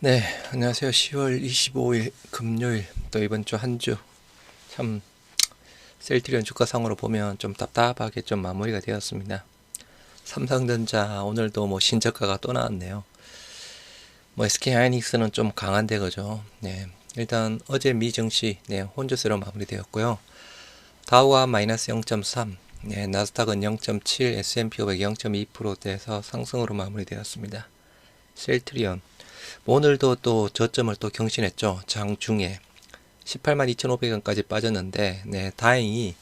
네, 안녕하세요. 10월 25일 금요일 또 이번 주 한 주 참 셀트리온 주가상으로 보면 좀 답답하게 좀 마무리가 되었습니다. 삼성전자 오늘도 뭐 신저가가 또 나왔네요. 뭐 SK하이닉스는 좀 강한데 그죠? 네, 일단 어제 미 증시 혼조세로 마무리되었고요. 다우가 마이너스 0.3, 나스닥은 0.7, S&P 500 0.2%대에서 상승으로 마무리되었습니다. 셀트리온 오늘도 또 저점을 또 경신했죠. 장중에 18만 2,500원까지 빠졌는데, 다행히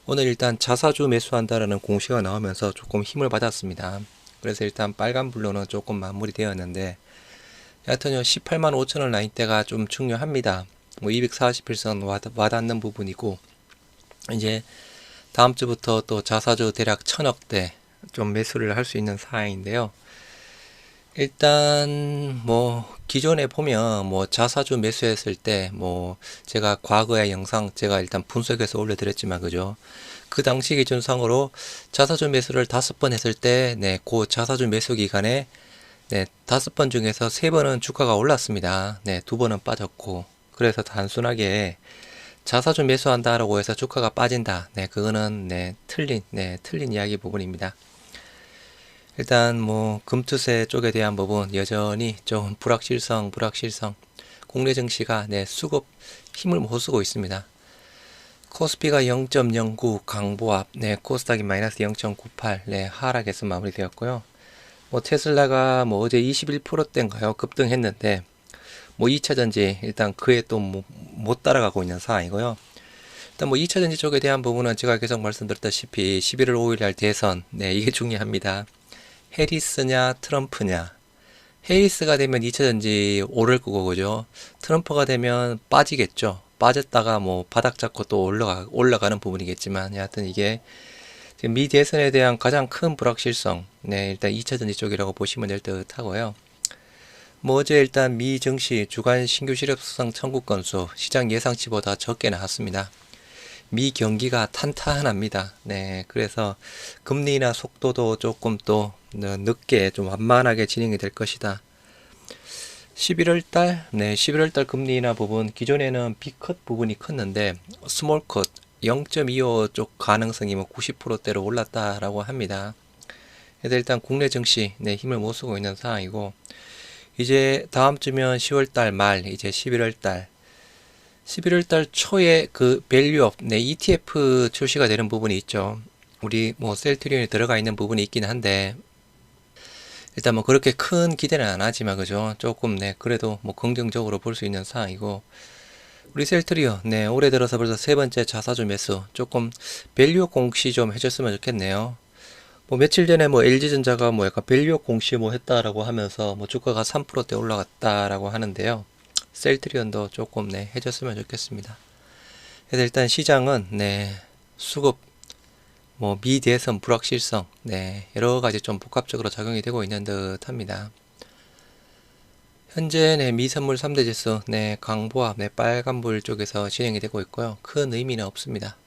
오늘 일단 자사주 매수한다라는 공시가 나오면서 조금 힘을 받았습니다. 그래서 일단 빨간불로는 조금 마무리되었는데, 여하튼 18만 5천원 라인대가 좀 중요합니다. 뭐 240일선 와닿는 부분이고, 이제 다음 주부터 또 자사주 대략 1,000억대 좀 매수를 할 수 있는 상황인데요. 일단 뭐 기존에 보면 뭐 자사주 매수했을 때 뭐 제가 과거의 영상 제가 일단 분석해서 올려드렸지만 그죠, 그 당시 기준상으로 자사주 매수를 5번 했을 때 그 자사주 매수 기간에 5번 중에서 3번은 주가가 올랐습니다. 2번은 빠졌고, 그래서 단순하게 자사주 매수한다라고 해서 주가가 빠진다, 그거는 틀린 이야기 부분입니다. 일단 뭐 금투세 쪽에 대한 부분 여전히 좀 불확실성 국내 증시가 수급 힘을 못 쓰고 있습니다. 코스피가 0.09 강보합, 코스닥이 마이너스 0.98 하락해서 마무리되었고요. 뭐 테슬라가 뭐 어제 21%대인가요 급등했는데, 뭐 2차전지 일단 그에 또 못 따라가고 있는 상황이고요. 일단 뭐 2차전지 쪽에 대한 부분은 제가 계속 말씀드렸다시피 11월 5일 날 대선, 이게 중요합니다. 해리스냐 트럼프냐. 해리스가 되면 2차전지 오를 거고 그죠. 트럼프가 되면 빠지겠죠. 빠졌다가 뭐 바닥 잡고 또 올라가는 부분이겠지만, 여하튼 이게 지금 미 대선에 대한 가장 큰 불확실성, 일단 2차전지 쪽이라고 보시면 될 듯 하고요. 뭐 어제 일단 미 증시 주간 신규 실업수당 청구 건수 시장 예상치보다 적게 나왔습니다. 미 경기가 탄탄합니다. 그래서 금리 인하 속도도 조금 또 늦게 좀 완만하게 진행이 될 것이다. 11월 달, 11월 달 금리 인하 부분, 기존에는 B컷 부분이 컸는데 스몰컷 0.25 쪽 가능성이 뭐 90%대로 올랐다라고 합니다. 그래서 일단 국내 증시 힘을 못 쓰고 있는 상황이고, 이제 다음 주면 10월 달 말, 이제 11월 달 초에 그 밸류업, ETF 출시가 되는 부분이 있죠. 우리 뭐 셀트리온에 들어가 있는 부분이 있긴 한데, 일단 뭐 그렇게 큰 기대는 안 하지만 그죠, 조금 그래도 뭐 긍정적으로 볼 수 있는 상황이고, 우리 셀트리온 올해 들어서 벌써 세 번째 자사주 매수, 조금 밸류업 공시 좀 해줬으면 좋겠네요. 뭐 며칠 전에 뭐 LG전자가 뭐 약간 밸류업 공시 뭐 했다라고 하면서 뭐 주가가 3%대 올라갔다라고 하는데요. 셀트리온도 조금 해줬으면 좋겠습니다. 그래서 일단 시장은 수급, 뭐 미대선 불확실성, 여러 가지 좀 복합적으로 작용이 되고 있는 듯합니다. 현재 미선물 3대 지수 강보합 빨간불 쪽에서 진행이 되고 있고요. 큰 의미는 없습니다.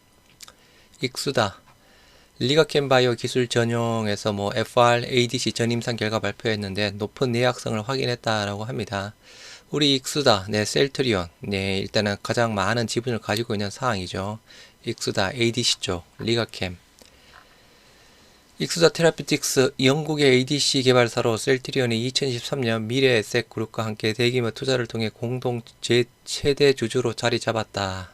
익수다 리가켄 바이오 기술 전용에서 뭐 FR ADC 전임상 결과 발표했는데 높은 내약성을 확인했다라고 합니다. 우리 익수다, 셀트리온, 일단은 가장 많은 지분을 가지고 있는 상황이죠. 익수다, ADC 쪽, 리가캠. 익수다 테라피틱스, 영국의 ADC 개발사로 셀트리온이 2023년 미래에셋 그룹과 함께 대규모 투자를 통해 공동 최대 주주로 자리 잡았다.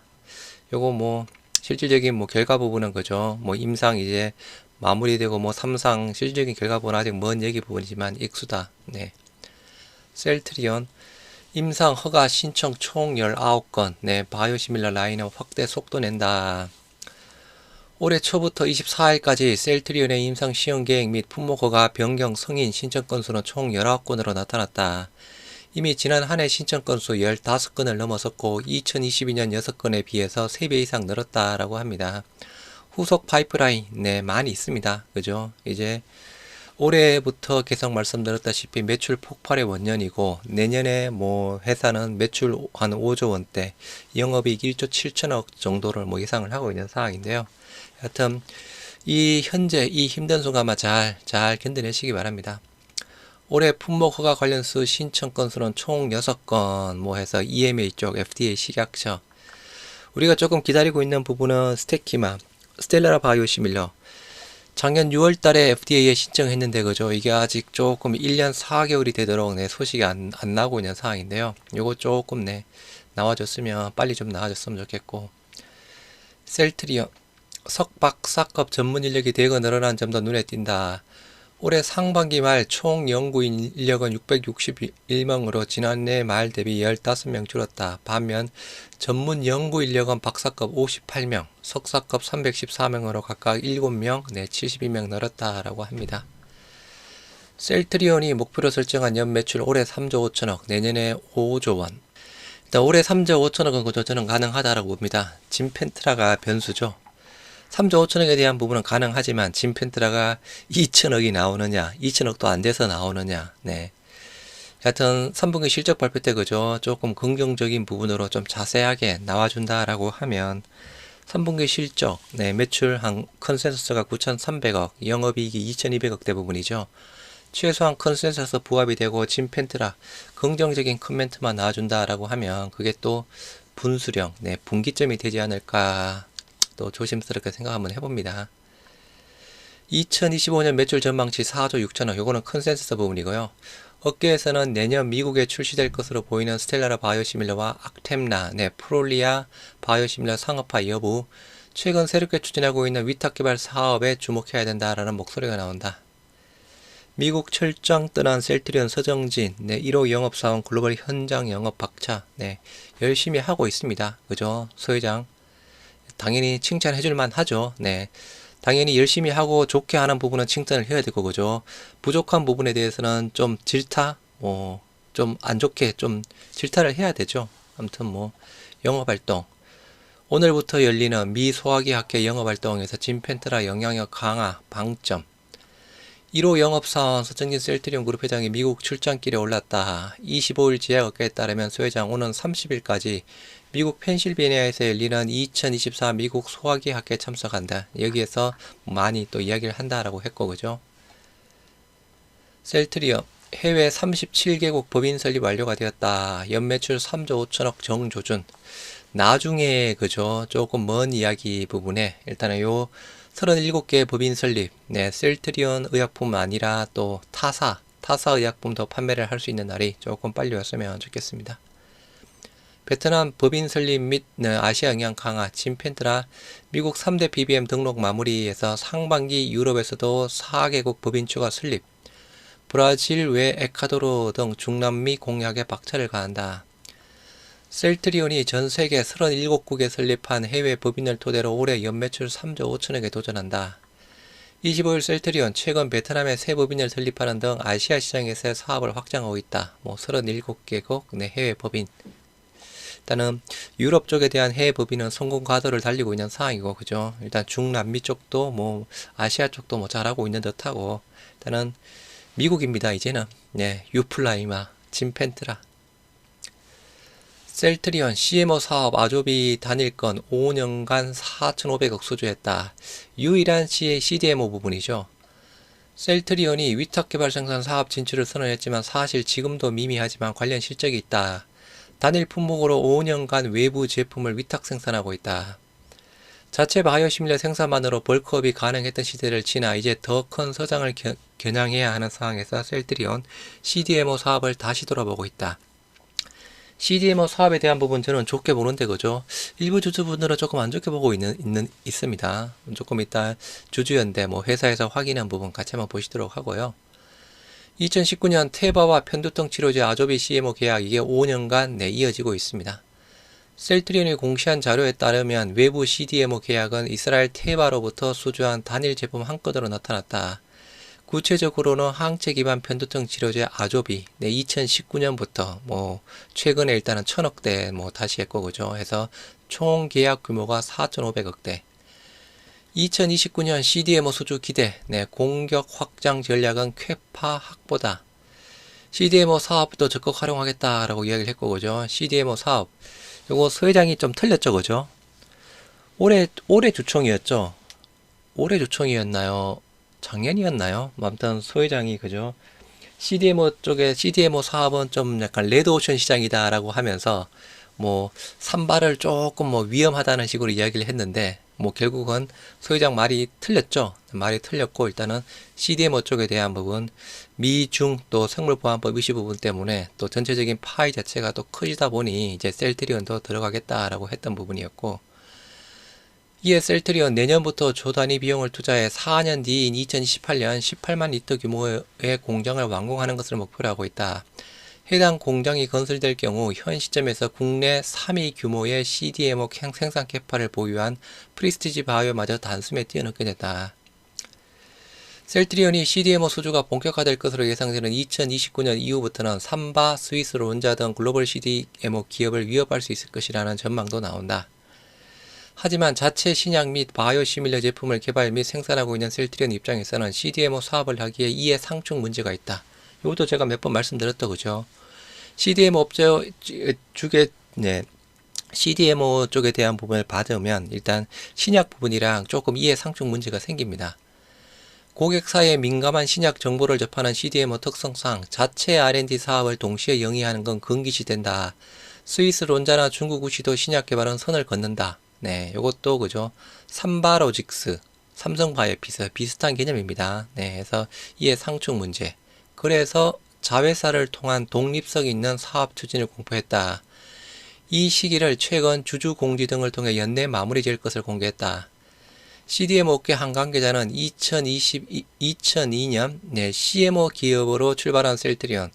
요거 뭐 실질적인 뭐 결과 부분은 그죠. 뭐 임상 이제 마무리되고 뭐 3상 실질적인 결과 부분은 아직 먼 얘기 부분이지만, 익수다, 셀트리온 임상 허가 신청 총 19건, 바이오시밀러 라인업 확대 속도 낸다. 올해 초부터 24일까지 셀트리온의 임상 시험 계획 및 품목 허가 변경 승인 신청 건수는 총 19건으로 나타났다. 이미 지난 한 해 신청 건수 15건을 넘어섰고 2022년 6건에 비해서 3배 이상 늘었다라고 합니다. 후속 파이프라인 많이 있습니다. 그죠? 이제 올해부터 계속 말씀드렸다시피 매출 폭발의 원년이고, 내년에 뭐 회사는 매출 한 5조 원대, 영업이익 1조 7천억 정도를 뭐 예상을 하고 있는 상황인데요. 하여튼 이 현재 이 힘든 순간만 잘 견뎌내시기 바랍니다. 올해 품목 허가 관련수 신청 건수는 총 6건, 뭐 해서 EMA 쪽 FDA 식약처. 우리가 조금 기다리고 있는 부분은 스테키마, 스텔라 바이오시밀러. 작년 6월 달에 FDA에 신청했는데, 그죠? 이게 아직 조금 1년 4개월이 되도록 소식이 안 나오고 있는 상황인데요. 요거 조금 나와줬으면, 빨리 좀 나와줬으면 좋겠고. 셀트리온, 석박사급 전문 인력이 대거 늘어난 점도 눈에 띈다. 올해 상반기 말 총 연구 인력은 661명으로 지난해 말 대비 15명 줄었다. 반면 전문 연구 인력은 박사급 58명, 석사급 314명으로 각각 7명, 72명 늘었다라고 합니다. 셀트리온이 목표로 설정한 연 매출 올해 3조 5천억, 내년에 5조 원. 일단 올해 3조 5천억은 그저 저는 가능하다라고 봅니다. 진펜트라가 변수죠. 3조 5천억에 대한 부분은 가능하지만 진펜트라가 2천억이 나오느냐, 2천억도 안 돼서 나오느냐. 네. 하여튼 3분기 실적 발표 때 그죠? 조금 긍정적인 부분으로 좀 자세하게 나와준다라고 하면 3분기 실적, 매출 한 컨센서스가 9,300억, 영업이익이 2,200억대 부분이죠. 최소한 컨센서스 부합이 되고 진펜트라 긍정적인 코멘트만 나와준다라고 하면 그게 또 분수령, 분기점이 되지 않을까. 또 조심스럽게 생각 한번 해봅니다. 2025년 매출 전망치 4조 6천억, 요거는 컨센서스 부분이고요. 업계에서는 내년 미국에 출시될 것으로 보이는 스텔라라 바이오시밀러와 악템라, 프롤리아 바이오시밀러 상업화 여부, 최근 새롭게 추진하고 있는 위탁 개발 사업에 주목해야 된다라는 목소리가 나온다. 미국 철장 떠난 셀트리온 서정진, 1호 영업사원 글로벌 현장 영업 박차, 열심히 하고 있습니다. 그죠? 서 회장. 당연히 칭찬해줄만 하죠. 당연히 열심히 하고 좋게 하는 부분은 칭찬을 해야 되고, 그죠? 부족한 부분에 대해서는 좀 질타, 좀 안 좋게 좀 질타를 해야 되죠. 아무튼 영업활동. 오늘부터 열리는 미 소화기 학회 영업활동에서 진펜트라 영향력 강화, 방점. 1호 영업사원 서정진 셀트리온 그룹 회장이 미국 출장길에 올랐다. 25일 제약업계에 따르면 소 회장 오는 30일까지 미국 펜실베니아에서 열리는 2024 미국 소화기 학회에 참석한다. 여기에서 많이 또 이야기를 한다라고 했고, 그죠? 셀트리온 해외 37개국 법인 설립 완료가 되었다. 연매출 3조 5천억 정조준. 나중에 그죠? 조금 먼 이야기 부분에 일단은 요 37개 법인 설립, 셀트리온 의약품 아니라 또 타사 의약품도 판매를 할 수 있는 날이 조금 빨리 왔으면 좋겠습니다. 베트남 법인 설립 및 아시아 영향 강화, 진펜트라 미국 3대 PBM 등록 마무리에서 상반기 유럽에서도 4개국 법인 추가 설립, 브라질 외 에콰도르 등 중남미 공약에 박차를 가한다. 셀트리온이 전 세계 37국에 설립한 해외 법인을 토대로 올해 연매출 3조 5천억에 도전한다. 25일 셀트리온 최근 베트남에 새 법인을 설립하는 등 아시아 시장에서의 사업을 확장하고 있다. 37개국 내 해외 법인. 일단은 유럽 쪽에 대한 해외 법인은 성공 가도를 달리고 있는 상황이고, 그죠? 일단 중남미 쪽도 아시아 쪽도 잘하고 있는 듯하고, 일단은 미국입니다. 이제는 유플라이마, 진펜트라. 셀트리온 CMO 사업 아조비 단일건 5년간 4,500억 수주했다. 유일한 CDMO 부분이죠. 셀트리온이 위탁개발 생산 사업 진출을 선언했지만 사실 지금도 미미하지만 관련 실적이 있다. 단일 품목으로 5년간 외부 제품을 위탁 생산하고 있다. 자체 바이오시밀러 생산만으로 벌크업이 가능했던 시대를 지나 이제 더 큰 서장을 겨냥해야 하는 상황에서 셀트리온 CDMO 사업을 다시 돌아보고 있다. CDMO 사업에 대한 부분 저는 좋게 보는데, 그죠? 일부 주주분들은 조금 안 좋게 보고 있습니다. 조금 이따 주주연대 회사에서 확인한 부분 같이 한번 보시도록 하고요. 2019년 테바와 편두통 치료제 아조비 CMO 계약 이게 5년간 이어지고 있습니다. 셀트리온이 공시한 자료에 따르면 외부 CDMO 계약은 이스라엘 테바로부터 수주한 단일 제품 한 건으로 나타났다. 구체적으로는 항체 기반 편두통 치료제 아조비 2019년부터 최근에 일단은 1,000억대 다시 했고, 그죠? 해서 총 계약 규모가 4,500억대. 2029년 CDMO 수주 기대, 공격 확장 전략은 쾌파 확보다. CDMO 사업도 적극 활용하겠다라고 이야기를 했고, 그죠? CDMO 사업. 요거 서 회장이 좀 틀렸죠, 그죠? 올해 주총이었죠? 올해 주총이었나요? 작년이었나요? 아무튼 소 회장이 그죠? CDMO 쪽에 CDMO 사업은 좀 약간 레드오션 시장이다라고 하면서 뭐 산발을 조금 뭐 위험하다는 식으로 이야기를 했는데 뭐 결국은 소회장 말이 틀렸죠. 말이 틀렸고 일단은 CDMO 쪽에 대한 부분 미중 또 생물보안법 이슈 부분 때문에 또 전체적인 파이 자체가 또 커지다 보니 이제 셀트리온도 들어가겠다라고 했던 부분이었고, 이에 셀트리온 내년부터 조 단위 비용을 투자해 4년 뒤인 2028년 18만 리터 규모의 공장을 완공하는 것을 목표로 하고 있다. 해당 공장이 건설될 경우 현 시점에서 국내 3위 규모의 CDMO 생산 캐파를 보유한 프리스티지 바이오마저 단숨에 뛰어넘게 됐다. 셀트리온이 CDMO 수주가 본격화될 것으로 예상되는 2029년 이후부터는 삼바, 스위스 론자 등 글로벌 CDMO 기업을 위협할 수 있을 것이라는 전망도 나온다. 하지만 자체 신약 및 바이오 시밀러 제품을 개발 및 생산하고 있는 셀트리온 입장에서는 CDMO 사업을 하기에 이해 상충 문제가 있다. 이것도 제가 몇 번 말씀드렸죠, 그죠? CDMO 업체 쪽에, 네, CDMO 쪽에 대한 부분을 받으면 일단 신약 부분이랑 조금 이해 상충 문제가 생깁니다. 고객사의 민감한 신약 정보를 접하는 CDMO 특성상 자체 R&D 사업을 동시에 영위하는 건 금기시된다. 스위스 론자나 중국 우시도 신약 개발은 선을 긋는다. 네, 요것도 그죠? 삼바로직스, 삼성바이오피스 비슷한 개념입니다. 네, 그래서 이해 상충 문제. 그래서 자회사를 통한 독립성 있는 사업 추진을 공표했다. 이 시기를 최근 주주 공지 등을 통해 연내 마무리 지을 것을 공개했다. CDMO 업계 한 관계자는 2002년 CMO 기업으로 출발한 셀트리온,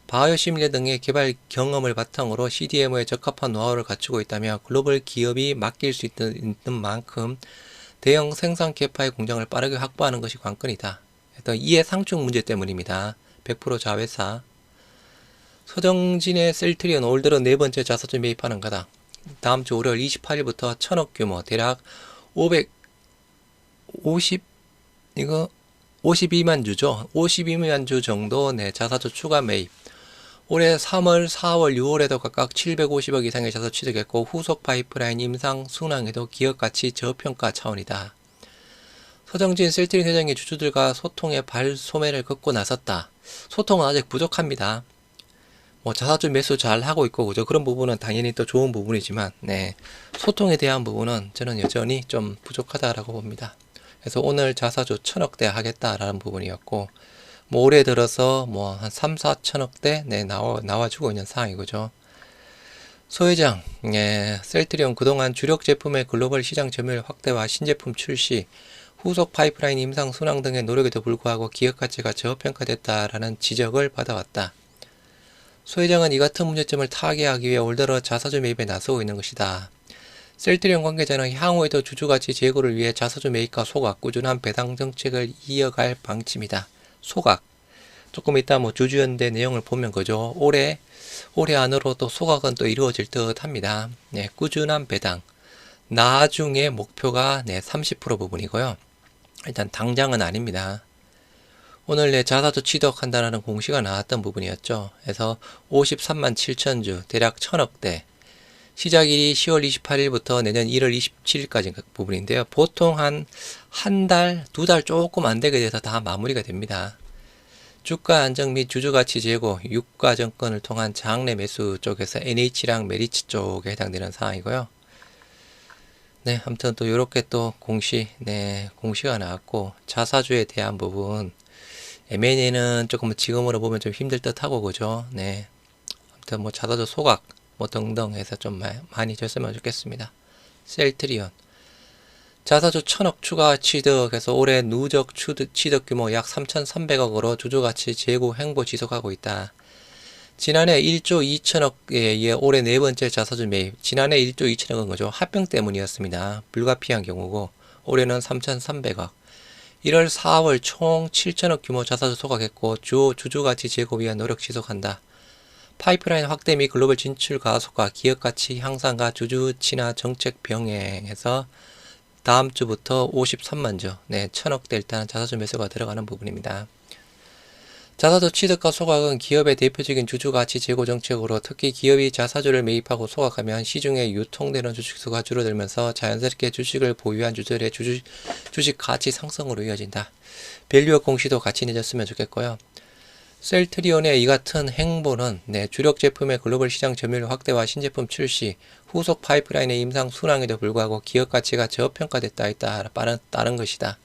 바이오시밀러 등의 개발 경험을 바탕으로 CDMO에 적합한 노하우를 갖추고 있다며 글로벌 기업이 맡길 수 있는 만큼 대형 생산 캐파의 공장을 빠르게 확보하는 것이 관건이다. 이해 상충 문제 때문입니다. 100% 자회사. 서정진의 셀트리온 올 들어 네 번째 자사주 매입하는 가당. 다음 주 월요일 28일부터 1000억 규모 대략 52만 주죠. 52만 주 정도 자사주 추가 매입. 올해 3월, 4월, 6월에도 각각 750억 이상의 자사 취득했고 후속 파이프라인 임상 순항에도 기업 가치 저평가 차원이다. 서정진 셀트리온 회장이 주주들과 소통의 발소매를 긋고 나섰다. 소통은 아직 부족합니다. 뭐 자사주 매수 잘 하고 있고 그죠? 그런 부분은 당연히 또 좋은 부분이지만 소통에 대한 부분은 저는 여전히 좀 부족하다라고 봅니다. 그래서 오늘 자사주 1000억대 하겠다라는 부분이었고, 뭐 올해 들어서 뭐 한 3, 4천억대 나와주고 있는 상황이죠. 소 회장, 셀트리온 그동안 주력 제품의 글로벌 시장 점유율 확대와 신제품 출시, 후속 파이프라인 임상 순항 등의 노력에도 불구하고 기업 가치가 저평가됐다라는 지적을 받아왔다. 소 회장은 이 같은 문제점을 타개하기 위해 올 들어 자사주 매입에 나서고 있는 것이다. 셀트리온 관계자는 향후에도 주주가치 제고를 위해 자사주 매입과 소각, 꾸준한 배당 정책을 이어갈 방침이다. 소각. 조금 이따 뭐 주주연대 내용을 보면 그죠. 올해 안으로 또 소각은 또 이루어질 듯 합니다. 꾸준한 배당. 나중에 목표가 30% 부분이고요. 일단 당장은 아닙니다. 오늘 자사주 취득한다는 공시가 나왔던 부분이었죠. 그래서 53만 7천 주, 대략 1000억대. 시작일이 10월 28일부터 내년 1월 27일까지 부분인데요. 보통 한 달, 두 달 조금 안 되게 돼서 다 마무리가 됩니다. 주가 안정 및 주주가치 제고, 유가증권을 통한 장내 매수 쪽에서 NH랑 메리츠 쪽에 해당되는 사항이고요. 아무튼 또 이렇게 또 공시가 나왔고, 자사주에 대한 부분, M&A는 조금 지금으로 보면 좀 힘들 듯 하고, 그죠? 아무튼 뭐 자사주 소각, 뭐 등등 해서 좀 많이 줬으면 좋겠습니다. 셀트리온. 자사주 1000억 추가 취득해서 올해 누적 취득 규모 약 3,300억으로 주주가치 제고 횡보 지속하고 있다. 지난해 1조 2천억에 의해 올해 네 번째 자사주 매입. 지난해 1조 2천억은 거죠. 합병 때문이었습니다. 불가피한 경우고 올해는 3,300억. 1월 4월 총 7천억 규모 자사주 소각했고 주주가치 제고 위한 노력 지속한다. 파이프라인 확대 및 글로벌 진출 가속과 기업가치 향상과 주주 친화 정책 병행해서 다음 주부터 53만 주, 1000억대 일단 자사주 매수가 들어가는 부분입니다. 자사주 취득과 소각은 기업의 대표적인 주주가치 제고 정책으로 특히 기업이 자사주를 매입하고 소각하면 시중에 유통되는 주식수가 줄어들면서 자연스럽게 주식을 보유한 주주들의 주식 가치 상승으로 이어진다. 밸류업 공시도 같이 내줬으면 좋겠고요. 셀트리온의 이 같은 행보는 주력 제품의 글로벌 시장 점유율 확대와 신제품 출시, 후속 파이프라인의 임상 순항에도 불구하고 기업 가치가 저평가됐다 따른 것이다.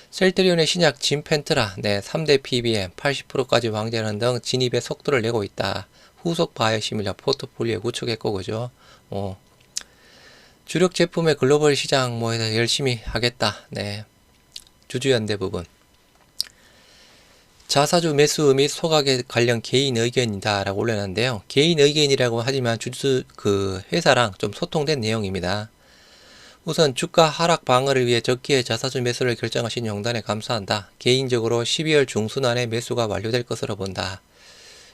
셀트리온의 신약 진펜트라 3대 PBM 80%까지 왕재하는 등 진입의 속도를 내고 있다. 후속 바이오시밀러 포트폴리오에 구축했고 그죠. 주력 제품의 글로벌 시장 열심히 하겠다. 주주연대 부분. 자사주 매수 및 소각에 관련 개인 의견이다 라고 올려놨는데요. 개인 의견이라고 하지만 회사랑 좀 소통된 내용입니다. 우선 주가 하락 방어를 위해 적기에 자사주 매수를 결정하신 용단에 감사한다. 개인적으로 12월 중순 안에 매수가 완료될 것으로 본다.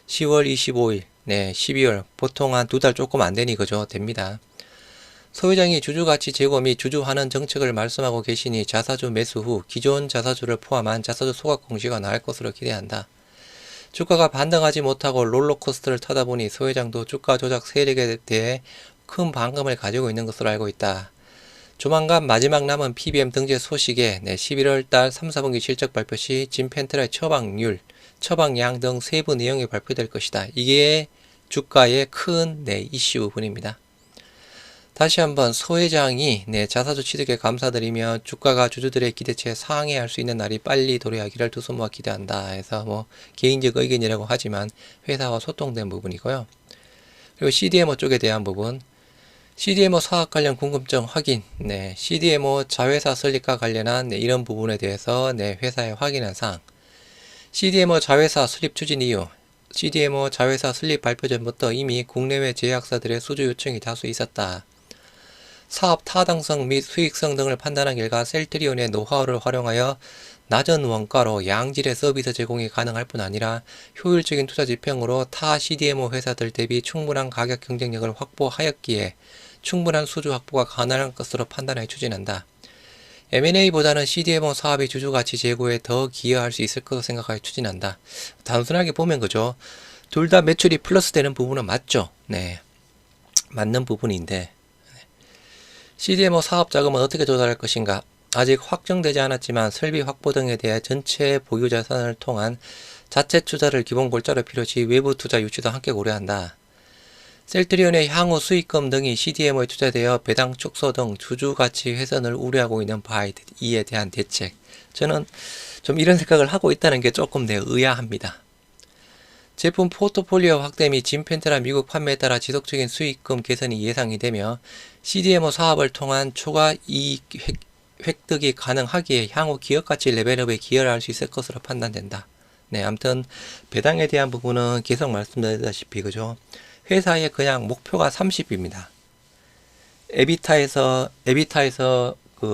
10월 25일, 12월 보통 한 2달 조금 안되니 그죠? 됩니다. 소회장이 주주가치 제고 및 주주환원 정책을 말씀하고 계시니 자사주 매수 후 기존 자사주를 포함한 자사주 소각 공시가 나올 것으로 기대한다. 주가가 반등하지 못하고 롤러코스터를 타다 보니 소회장도 주가 조작 세력에 대해 큰 반감을 가지고 있는 것으로 알고 있다. 조만간 마지막 남은 PBM 등재 소식에 11월달 3, 4분기 실적 발표 시 진펜트라의 처방률, 처방량 등 세부 내용이 발표될 것이다. 이게 주가의 큰 이슈 부분입니다. 다시 한번 소회장이 자사주 취득에 감사드리며 주가가 주주들의 기대치에 상회할 수 있는 날이 빨리 도래하기를 두 손 모아 기대한다 해서 개인적 의견이라고 하지만 회사와 소통된 부분이고요. 그리고 CDMO 쪽에 대한 부분, CDMO 사업 관련 궁금증 확인, CDMO 자회사 설립과 관련한 이런 부분에 대해서 회사에 확인한 사항, CDMO 자회사 설립 추진 이유, CDMO 자회사 설립 발표 전부터 이미 국내외 제약사들의 수주 요청이 다수 있었다. 사업 타당성 및 수익성 등을 판단한 결과 셀트리온의 노하우를 활용하여 낮은 원가로 양질의 서비스 제공이 가능할 뿐 아니라 효율적인 투자 지평으로 타 CDMO 회사들 대비 충분한 가격 경쟁력을 확보하였기에 충분한 수주 확보가 가능할 것으로 판단해 추진한다. M&A보다는 CDMO 사업이 주주가치 제고에 더 기여할 수 있을 것으로 생각하여 추진한다. 단순하게 보면 그죠. 둘 다 매출이 플러스 되는 부분은 맞죠. 맞는 부분인데 CDMO 사업 자금은 어떻게 조달할 것인가? 아직 확정되지 않았지만 설비 확보 등에 대해 전체 보유 자산을 통한 자체 투자를 기본 골자로 필요시 외부 투자 유치도 함께 고려한다. 셀트리온의 향후 수익금 등이 CDMO에 투자되어 배당 축소 등 주주가치 훼손을 우려하고 있는 이에 대한 대책. 저는 좀 이런 생각을 하고 있다는 게 조금 의아합니다. 제품 포트폴리오 확대 및 진펜트라 미국 판매에 따라 지속적인 수익금 개선이 예상이 되며 CDMO 사업을 통한 초과 이익 획득이 가능하기에 향후 기업가치 레벨업에 기여를 할 수 있을 것으로 판단된다. 아무튼 배당에 대한 부분은 계속 말씀드렸다시피 그죠. 회사의 그냥 목표가 30입니다. 에비타에서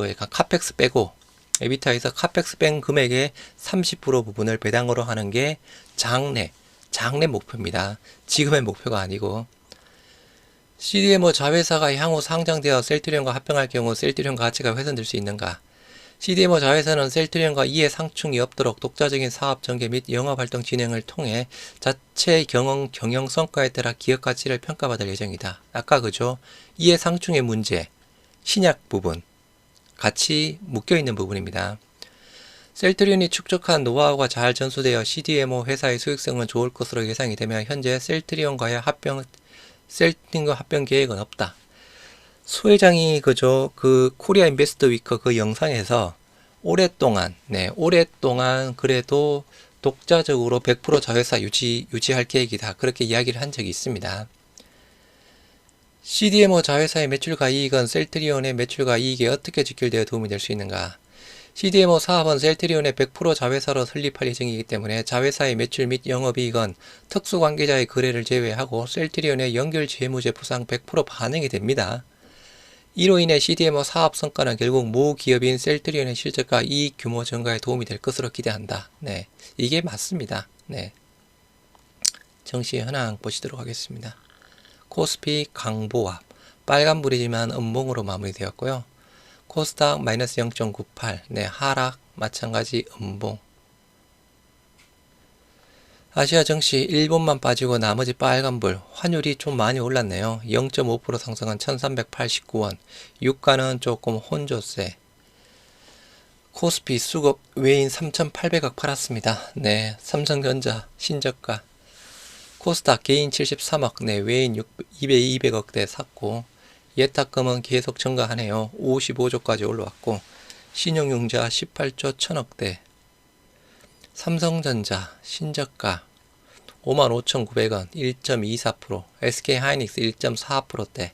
약간 카펙스 빼고 에비타에서 카펙스 뺀 금액의 30% 부분을 배당으로 하는 게 장래 목표입니다. 지금의 목표가 아니고. CDMO 자회사가 향후 상장되어 셀트리온과 합병할 경우 셀트리온 가치가 훼손될 수 있는가? CDMO 자회사는 셀트리온과 이해 상충이 없도록 독자적인 사업 전개 및 영업활동 진행을 통해 자체 경영 성과에 따라 기업 가치를 평가받을 예정이다. 아까 그죠? 이해 상충의 문제, 신약 부분, 같이 묶여있는 부분입니다. 셀트리온이 축적한 노하우가 잘 전수되어 CDMO 회사의 수익성은 좋을 것으로 예상이 되며 현재 셀트리온과 합병 계획은 없다. 소회장이 그죠? 코리아 인베스터 위크 그 영상에서 오랫동안 그래도 독자적으로 100% 자회사 유지할 계획이다. 그렇게 이야기를 한 적이 있습니다. CDMO 자회사의 매출과 이익은 셀트리온의 매출과 이익에 어떻게 직결되어 도움이 될 수 있는가? CDMO 사업은 셀트리온의 100% 자회사로 설립할 예정이기 때문에 자회사의 매출 및 영업이익은 특수관계자의 거래를 제외하고 셀트리온의 연결 재무제 부상 100% 반영이 됩니다. 이로 인해 CDMO 사업 성과는 결국 모 기업인 셀트리온의 실적과 이익 규모 증가에 도움이 될 것으로 기대한다. 이게 맞습니다. 정시 현황 보시도록 하겠습니다. 코스피 강보합 빨간불이지만 음봉으로 마무리되었고요. 코스닥 마이너스 0.98 하락 마찬가지 음봉. 아시아 증시 일본만 빠지고 나머지 빨간불. 환율이 좀 많이 올랐네요. 0.5% 상승한 1389원. 유가는 조금 혼조세. 코스피 수급 외인 3,800억 팔았습니다. 네, 삼성전자 신저가. 코스닥 개인 73억, 네, 외인 200억대 샀고, 예탁금은 계속 증가하네요. 55조까지 올라왔고, 신용융자 18조 1000억대. 삼성전자 신저가 55,900원 1.24%, SK하이닉스 1.4%대,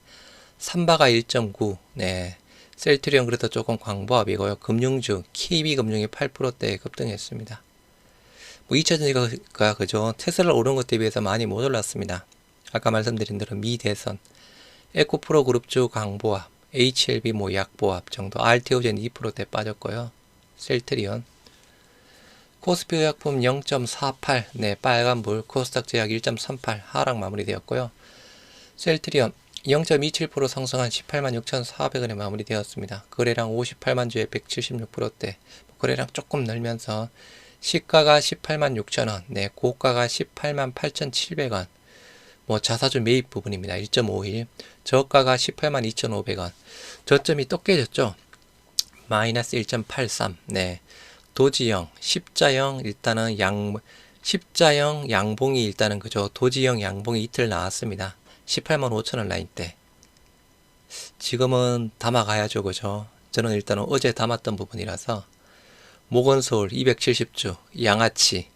삼바가 1.9, 네, 셀트리온 그래도 조금 광보합이고요. 금융주 KB금융이 8%대 급등했습니다. 뭐 2차전지가 그죠, 테슬라 오른 것에 비해서 많이 못 올랐습니다. 아까 말씀드린 대로 미대선, 에코프로 그룹주 강보합, HLB 뭐 약보합 정도, RTO젠 2%대 빠졌고요. 셀트리온, 코스피 의약품 0.48, 네, 빨간불, 코스닥 제약 1.38 하락 마무리되었고요. 셀트리온 0.27% 상승한 186,400원에 마무리되었습니다. 거래량 58만 주에 176%대, 거래량 조금 늘면서 시가가 186,000원, 네, 고가가 188,700원, 뭐 자사주 매입 부분입니다. 1.51, 저가가 182,500원, 저점이 또 깨졌죠. 마이너스 1.83, 네, 도지형, 십자형 일단은 십자형 양봉이 일단은 그죠, 도지형 양봉이 이틀 나왔습니다. 18만 5천원 라인대. 지금은 담아가야죠, 그죠? 저는 일단은 어제 담았던 부분이라서, 모건서울 270주, 양아치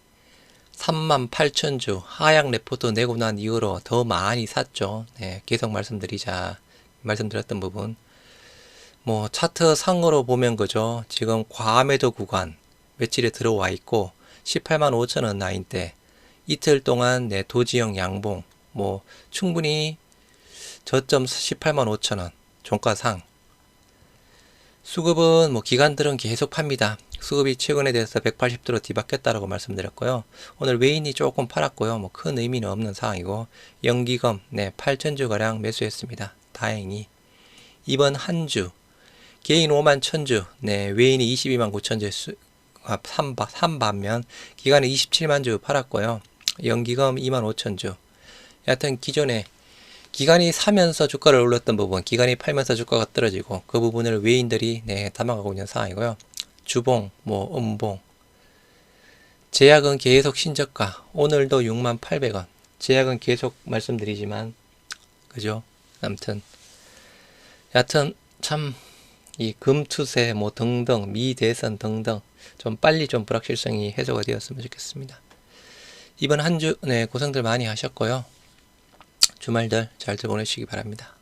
38,000주, 하향 레포트 내고 난 이후로 더 많이 샀죠. 네, 계속 말씀드렸던 부분. 뭐, 차트 상으로 보면 그죠? 지금 과매도 구간, 며칠에 들어와 있고, 18만 5천원 라인대, 이틀 동안 네, 도지형 양봉, 뭐 충분히 저점 18만 5천원 종가상. 수급은 뭐 기관들은 계속 팝니다. 수급이 최근에 대해서 180도로 뒤바뀌었다라고 말씀드렸고요. 오늘 외인이 조금 팔았고요. 뭐 큰 의미는 없는 상황이고, 연기금 네, 8천주가량 매수했습니다. 다행히. 이번 한 주 개인 5만 1000주, 네, 외인이 22만 9천주 삼반면 기관은 27만 주 팔았고요. 연기금 2만 5천주. 여하튼 기존에 기관이 사면서 주가를 올렸던 부분, 기관이 팔면서 주가가 떨어지고, 그 부분을 외인들이 네, 담아가고 있는 상황이고요. 주봉, 뭐 음봉, 제약은 계속 신저가, 오늘도 68,000원. 제약은 계속 말씀드리지만 그죠? 아무튼 여하튼 참 이 금투세 뭐 등등, 미대선 등등 좀 빨리 좀 불확실성이 해소가 되었으면 좋겠습니다. 이번 한 주 네, 고생들 많이 하셨고요. 주말들 잘들 보내시기 바랍니다.